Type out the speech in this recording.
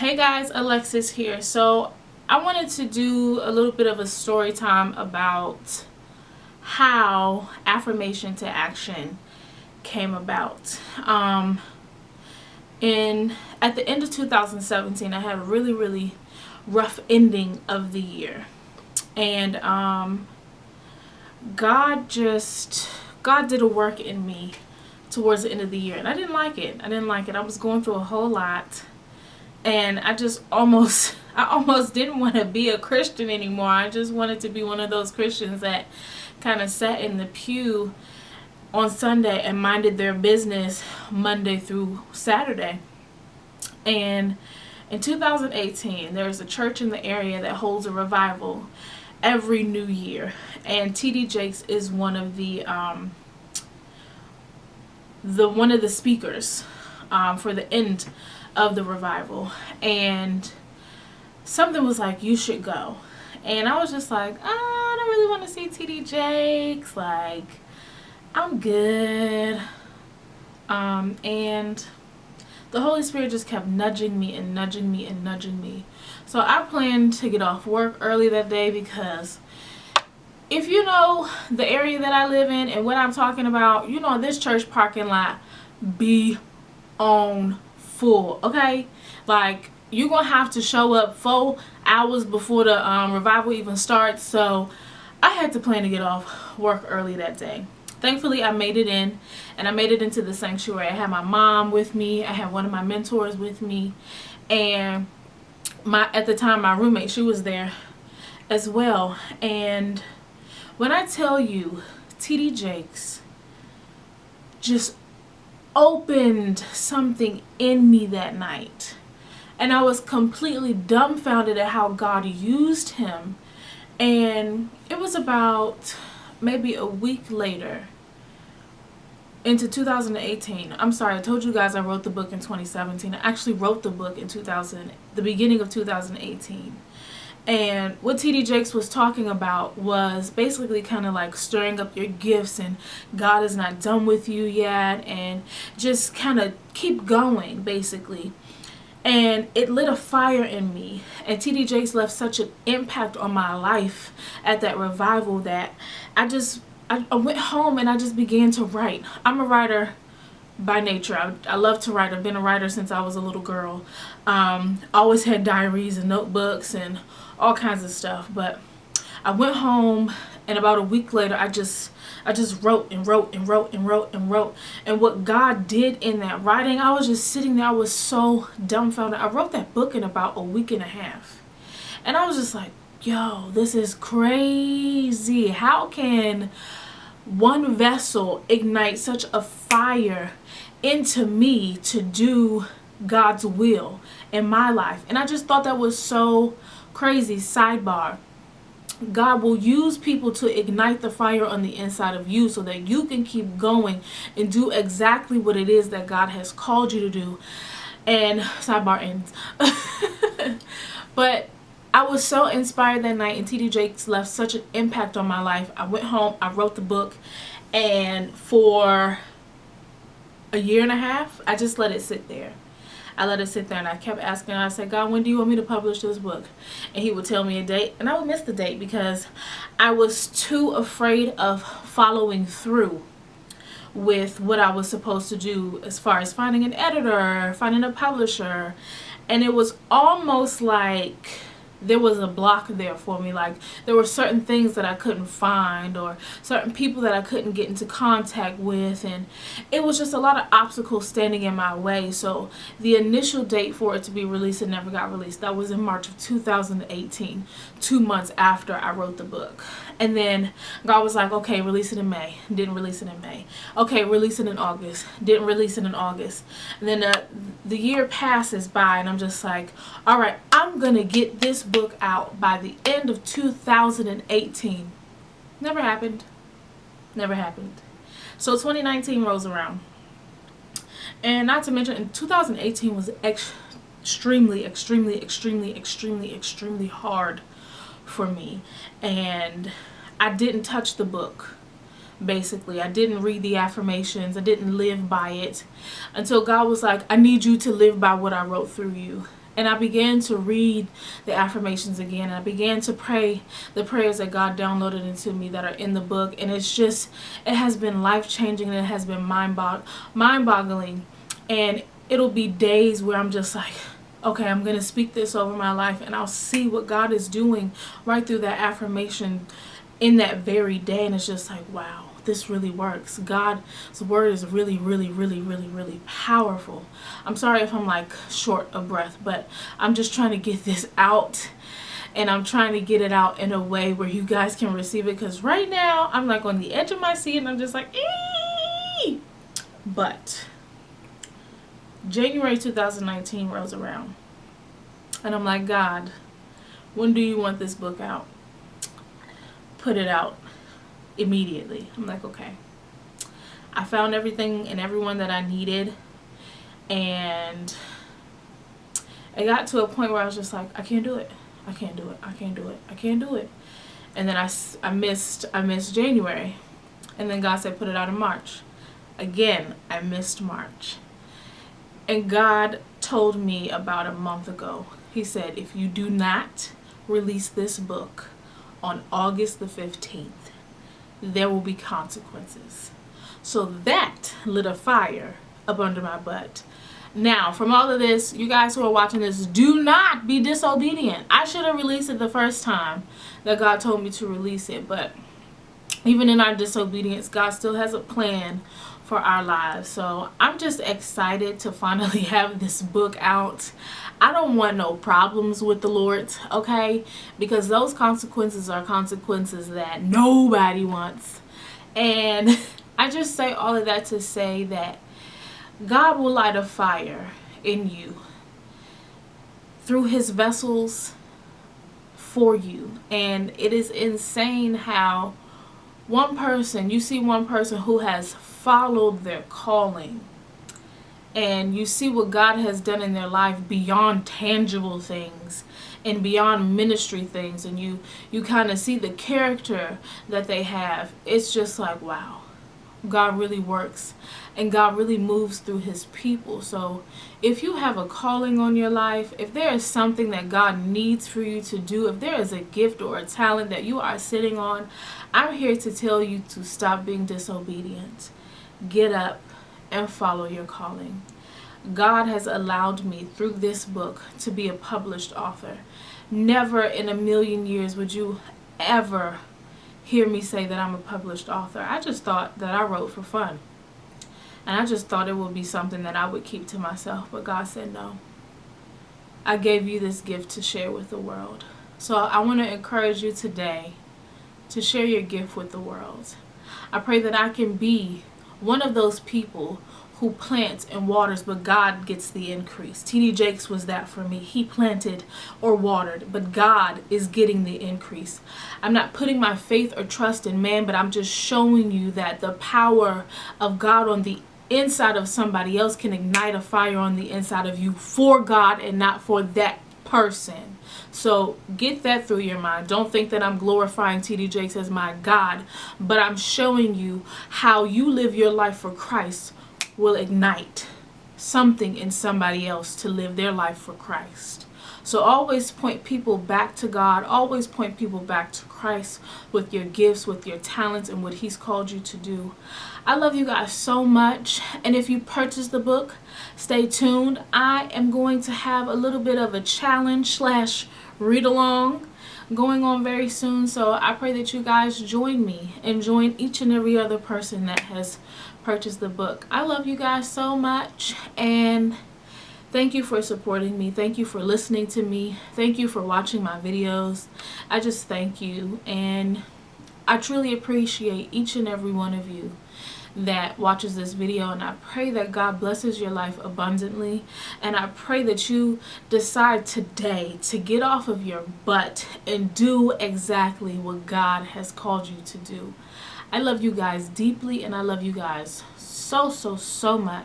Hey guys, Alexis here. So I wanted to do a little bit of a story time about how Affirmation to Action came about. In At the end of 2017, I had a really rough ending of the year, and God did a work in me towards the end of the year, and I didn't like it. I was going through a whole lot. And I almost didn't want to be a Christian anymore. I just wanted to be one of those Christians that kind of sat in the pew on Sunday and minded their business Monday through Saturday. And in 2018, there's a church in the area that holds a revival every new year. And TD Jakes is one of the speakers for the end of the revival, and something was like, you should go. And I was just like, I don't really want to see TD Jakes, like I'm good. And the Holy Spirit just kept nudging me and nudging me and nudging me. So I planned to get off work early that day, because if you know the area that I live in and what I'm talking about, you know this church parking lot be on full, okay? Like, you're gonna have to show up 4 hours before the revival even starts. So I had to plan to get off work early that day. Thankfully, I made it in, and I made it into the sanctuary. I had my mom with me, I had one of my mentors with me, and at the time my roommate, she was there as well. And when I tell you, TD Jakes just opened something in me that night, and I was completely dumbfounded at how God used him. And it was about maybe a week later into 2018. I'm sorry, I told you guys I wrote the book in 2017. I actually wrote the book in the beginning of 2018. And what TD Jakes was talking about was basically kind of like stirring up your gifts, and God is not done with you yet, and just kind of keep going, basically. And it lit a fire in me. And TD Jakes left such an impact on my life at that revival that I went home and I just began to write. I'm a writer by nature. I love to write. I've been a writer since I was a little girl. Always had diaries and notebooks and all kinds of stuff. But I went home, and about a week later I just wrote and wrote and wrote and wrote and wrote. And what God did in that writing, I was just sitting there, I was so dumbfounded. I wrote that book in about a week and a half. And I was just like, yo, this is crazy. How can one vessel ignite such a fire into me to do God's will in my life? And I just thought that was so crazy. Sidebar: God will use people to ignite the fire on the inside of you so that you can keep going and do exactly what it is that God has called you to do. And sidebar ends. But I was so inspired that night, and TD Jakes left such an impact on my life. I went home, I wrote the book, and for a year and a half, I just let it sit there. I let it sit there, and I kept asking. I said, God, when do you want me to publish this book? And he would tell me a date, and I would miss the date because I was too afraid of following through with what I was supposed to do as far as finding an editor, finding a publisher. And it was almost like there was a block there for me. Like, there were certain things that I couldn't find, or certain people that I couldn't get into contact with, and it was just a lot of obstacles standing in my way. So the initial date for it to be released, it never got released. That was in March of 2018, 2 months after I wrote the book. And then God was like, okay, release it in May. Didn't release it in May. Okay, release it in August. Didn't release it in August. And then the year passes by, and I'm just like, all right, I'm gonna get this book out by the end of 2018. Never happened. Never happened. So 2019 rolls around, and not to mention, 2018 was extremely hard for me. And I didn't touch the book. Basically, I didn't read the affirmations. I didn't live by it until God was like, I need you to live by what I wrote through you. And I began to read the affirmations again, and I began to pray the prayers that God downloaded into me that are in the book. And it has been life-changing, and it has been mind-boggling. And it'll be days where I'm just like, okay, I'm going to speak this over my life, and I'll see what God is doing right through that affirmation in that very day. And it's just like, wow, this really works. God's word is really, really, really, really, really powerful. I'm sorry if I'm like short of breath, but I'm just trying to get this out, and I'm trying to get it out in a way where you guys can receive it, because right now I'm like on the edge of my seat, and I'm just like, eee! But January 2019 rolls around, and I'm like, God, when do you want this book out? Put it out immediately. I'm like, okay. I found everything and everyone that I needed, and it got to a point where I was just like, I can't do it. I can't do it. I can't do it. I can't do it. And then I missed January, and then God said, put it out in March. Again, I missed March. And God told me about a month ago, he said, if you do not release this book on August the 15th, there will be consequences. So that lit a fire up under my butt. Now, from all of this, you guys who are watching this, do not be disobedient. I should have released it the first time that God told me to release it, but even in our disobedience, God still has a plan for our lives. So I'm just excited to finally have this book out. I don't want no problems with the Lord, okay? Because those consequences are consequences that nobody wants. And I just say all of that to say that God will light a fire in you through his vessels for you. And it is insane how you see one person who has followed their calling, and you see what God has done in their life beyond tangible things and beyond ministry things, and you kind of see the character that they have. It's just like, wow, God really works, and God really moves through his people. So if you have a calling on your life, if there is something that God needs for you to do, if there is a gift or a talent that you are sitting on, I'm here to tell you to stop being disobedient. Get up and follow your calling. God has allowed me through this book to be a published author. Never in a million years would you ever hear me say that I'm a published author. I just thought that I wrote for fun. And I just thought it would be something that I would keep to myself. But God said, no. I gave you this gift to share with the world. So I want to encourage you today to share your gift with the world. I pray that I can be one of those people who plants and waters, but God gets the increase. T.D. Jakes was that for me. He planted or watered, but God is getting the increase. I'm not putting my faith or trust in man, but I'm just showing you that the power of God on the inside of somebody else can ignite a fire on the inside of you for God and not for that person. So get that through your mind. Don't think that I'm glorifying T.D. Jakes as my God, but I'm showing you how you live your life for Christ will ignite something in somebody else to live their life for Christ. So always point people back to God. Always point people back to Christ with your gifts, with your talents, and what he's called you to do. I love you guys so much. And if you purchase the book, stay tuned. I am going to have a little bit of a challenge / read along going on very soon. So I pray that you guys join me and join each and every other person that has purchased the book. I love you guys so much, and thank you for supporting me. Thank you for listening to me. Thank you for watching my videos. I just thank you, and I truly appreciate each and every one of you that watches this video, and I pray that God blesses your life abundantly, and I pray that you decide today to get off of your butt and do exactly what God has called you to do. I love you guys deeply, and I love you guys so much.